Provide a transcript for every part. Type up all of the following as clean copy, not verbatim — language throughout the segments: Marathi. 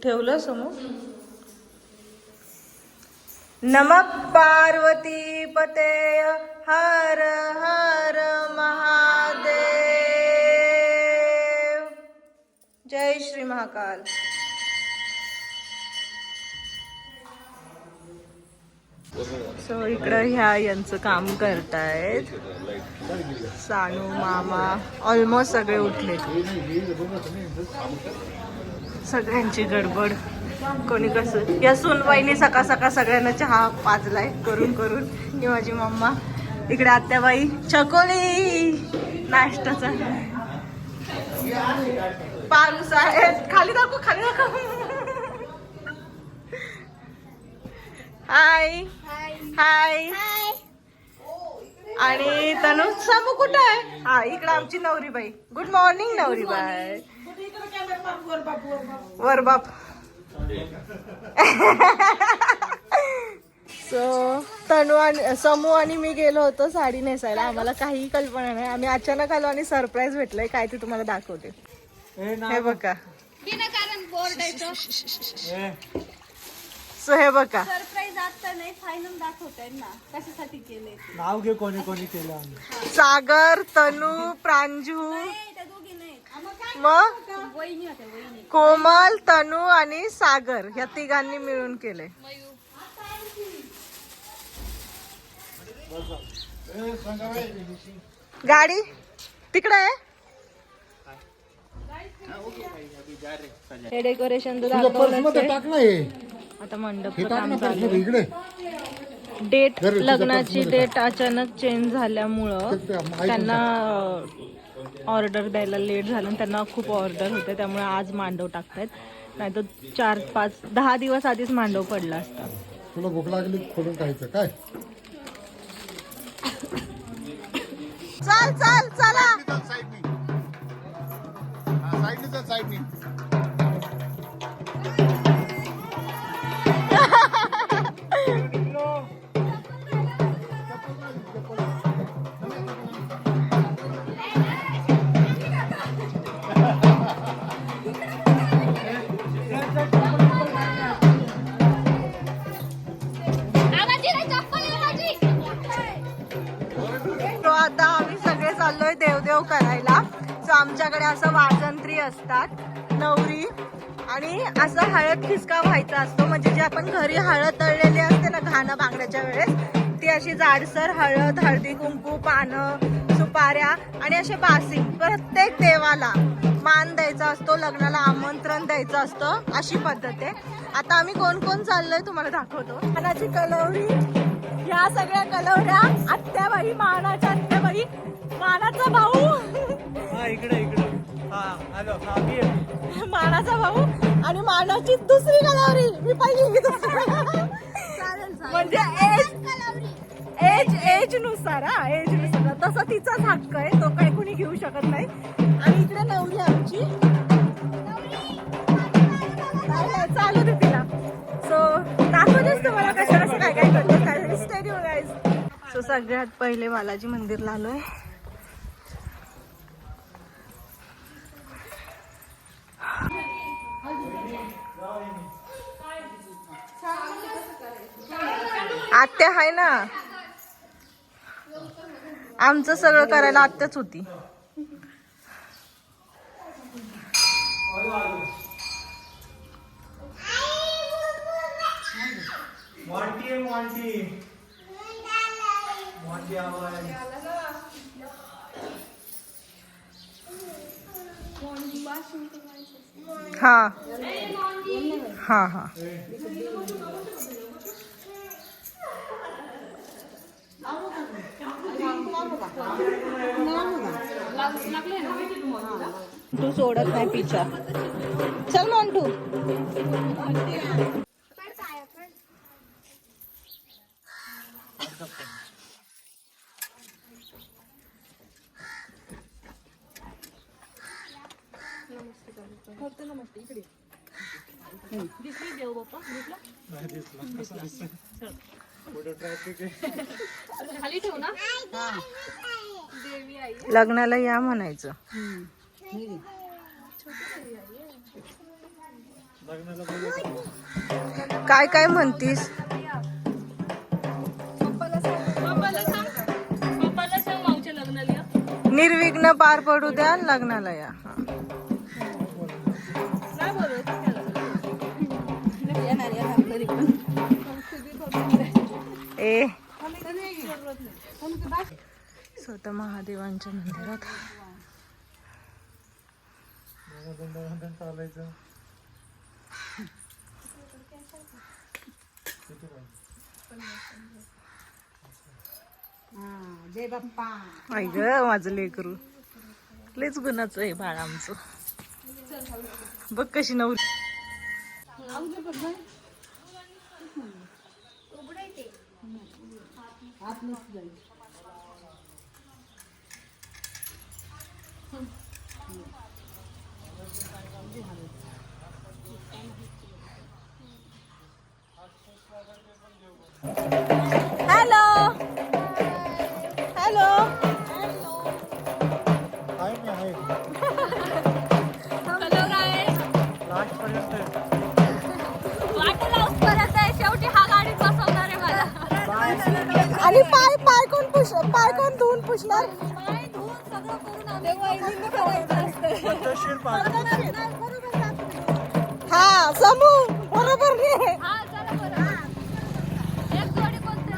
ठेवलं समोर. नमः पार्वती पते हर हर महादेव. जय श्री महाकाल. सो इकडं ह्या यांचं काम करतायत. सानू मामा ऑलमोस्ट सगळे उठले. सगळ्यांची गडबड. कोणी कसं या सुनबाईने सकाळ सकाळ सगळ्यांना चहा पाजलाय करून करून. ही माझी मम्मा. इकडे आत्याबाई चकोली नाश्ताचा. पारूस आहे. खाली दाखव खाली दाखव. हाय हाय. आणि तनु सामू कुठं आहे? हा इकडे आमची नवरीबाई. Good morning नवरीबाई. वर बाप. सो तनु आणि समू आणि मी गेलो होतो साडी नेसायला. आम्हाला काही कल्पना नाही. आम्ही अचानक आलो आणि सरप्राईज भेटलंय. काय ते तुम्हाला दाखवते. हे बघा. सो हे बघा सरप्राईज आता नाही फायनल दाखवताय ना कशासाठी केले. नाव घे कोणी कोणी केलं आम्ही. सागर तनु प्रांजू त्या दोघी नाही मग वहिनी होत्या वहिनी. कोमल तनु आणि सागर या तिघांनी मिळून केले. गाडी तिकडे आहे. हे डेकोरेशन आता मंडप काम चालू आहे. डेट लग्नाची डेट अचानक चेंज झाल्यामुळं त्यांना ऑर्डर द्यायला लेट झालं. त्यांना खूप ऑर्डर होते त्यामुळे आज मांडव टाकतायत. नाही तर 4-5-10 दिवस आधीच मांडव पडला असता. तुला भूक लागली खोलून खायचं काय. चल चल चला. आता आम्ही सगळे चाललोय देवदेव करायला. सो आमच्याकडे असं वाजंत्री असतात नवरी आणि असं हळद खिसका व्हायचा असतो. म्हणजे जे आपण घरी हळद तळलेली असते ना घाणं बांगड्याच्या वेळेस ती अशी जाडसर हळद हळदी कुंकू पानं सुपाऱ्या आणि असे बासी प्रत्येक देवाला मान द्यायचा असतो. लग्नाला आमंत्रण द्यायचं असतं. अशी पद्धत आहे. आता आम्ही कोण कोण चाललोय तुम्हाला दाखवतो. मानाची कलवरी ह्या सगळ्या कलवऱ्या आत्याबाई मानाच्या आत्याबाई मानाचा भाऊ इकडे मानाचा भाऊ आणि मानाची दुसरी कलवरी. मी पहिली म्हणजे एज नुसार एज नुसार तसं तिचाच हक्क आहे. तो काही कुणी घेऊ शकत नाही. आणि इकडे नवरी आमची चालू दे तिला. सो दाखवतेच तुम्हाला कसं कसं काय काय करतो काय स्टेडियम गाईज. सो सगळ्यात पहिले बालाजी मंदिरला आलोय. आत्या आहे ना. आमचं सगळं करायला आत्याच होती. हा हा हा. तू सोडत नाही पिचा. चल मोंटू. नमस्ते इकडे दिसली देव बाप्पा. खाली ठेव ना. देवी आई लग्नाला या म्हणायचं. काय काय म्हणतीस? निर्विघ्न पार पडू द्या, लग्नाला या. ए स्वतः महादेवांच्या मंदिरात चालायचं. जय बाप्पा. आई ग माझं लेकरू लयच गुणाचं आहे बाळ आमचं. बघ कशी नवरी. Hello hello. आहे मी आहे. लास्ट पर्यंत शेवटी हा गाडीत बसवणार आहे मला. आणि पाय पाय कोण धुवून पुसणार? पाय धुवून सगळं करून आम्ही वहिनींना करायचं असतं. पद्धतशीर पाहिजे. हा समू बरोबर रे. हा चला बरं. एक जोडी कोणती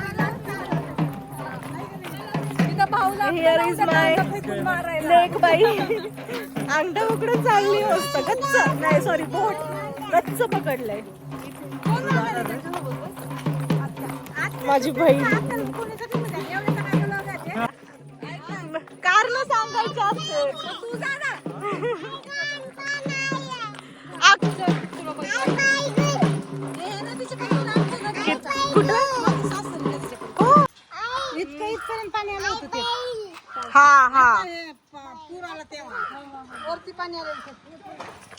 हिअर इज माय लेक बाई. अंड उकडून चालली मस्त गच्च. नाही सॉरी बोट गच्च पकडलंय माझी बहीण. कारण सांगायचं असते. इथपर्यंत पाणी आलं होतं ते. हा हा पूर आला तेव्हा वरती पाणी आलं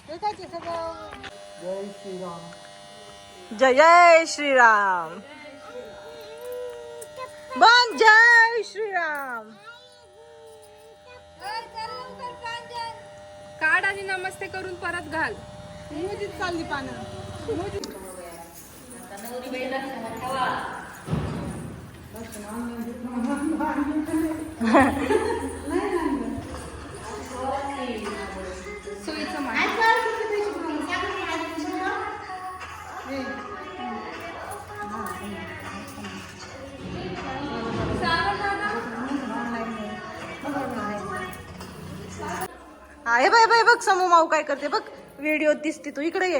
हे काय ते सगळं. जय श्रीराम. जय जय श्रीराम. बन जय श्रीराम. काढ आणि नमस्ते करून परत घाल. मोदीत चालली पानं. हे बाय बाय बघ समू माऊ काय करते बघ. व्हिडिओ दिसते तू. इकडे ये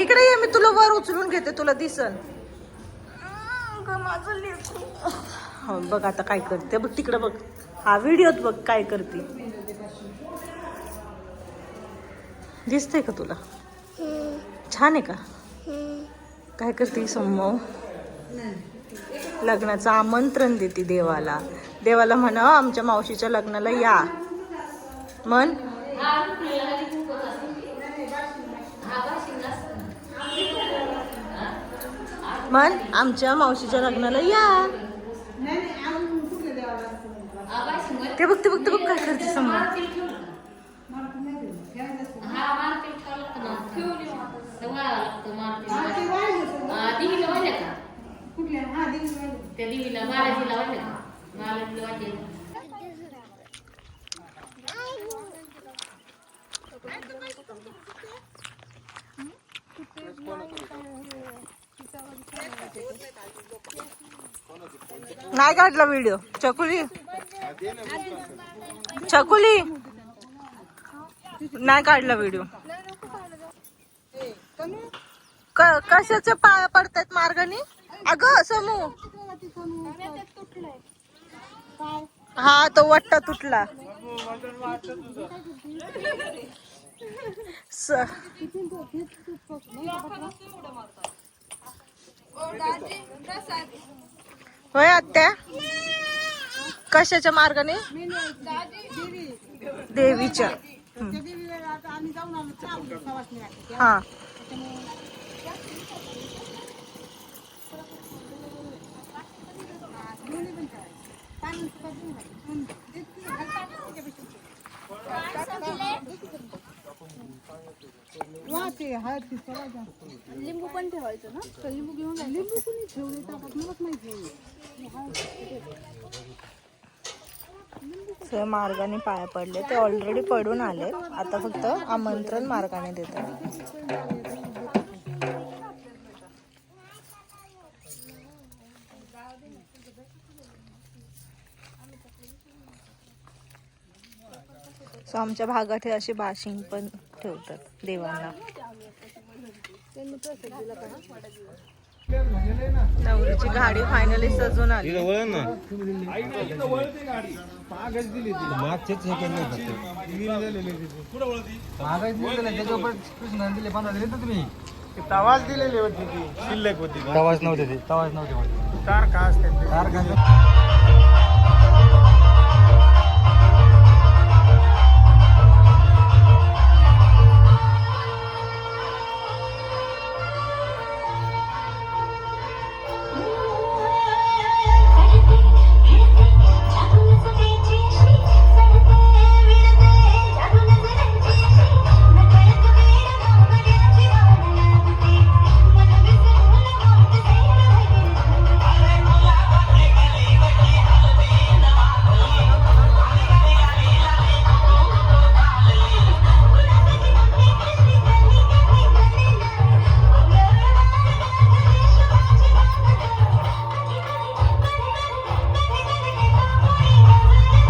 इकडे ये. मी तुला वर उचलून घेते तुला दिसन. माझं लेकरू. हो बघ आता काय करते बघ तिकडे बघ. हा व्हिडिओत बघ काय करते. दिसतंय का तुला? छान आहे का? काय करते समू माऊ? लग्नाचं आमंत्रण देते देवाला. देवाला म्हणा आमच्या मावशीच्या लग्नाला या म्हण. म्हण आमच्या मावशीच्या लग्नाला या. ते बघ काय करते समोर. नाही काढला व्हिडिओ. चकुली नाही काढला व्हिडिओ. कशाचे पाया पडतायत मार्गाने? अगं समू हा तो वट्टा तुटला. होय आत्या. कशाच्या मार्गाने? देवीच्या. हा ते हळद फिसकावा जास्त. लिंबू पण ठेवायचं ना. लिंबू घेऊन जा. लिंबू कुणी ठेवले टाकत मलाच नाही ठेवले. सगळे मार्गाने पाया पडले, ते ऑलरेडी पडून आले, आता फक्त आमंत्रण मार्गाने देतात. सो आमच्या भागात हे अशी बाशिंग पण ठेवतात देवांना. नवरीची गाडी फायनली सजून आली. तवाच दिलेली होती ती शिल्लक होती तवाच नव्हते ते तवाच नव्हते तार का असते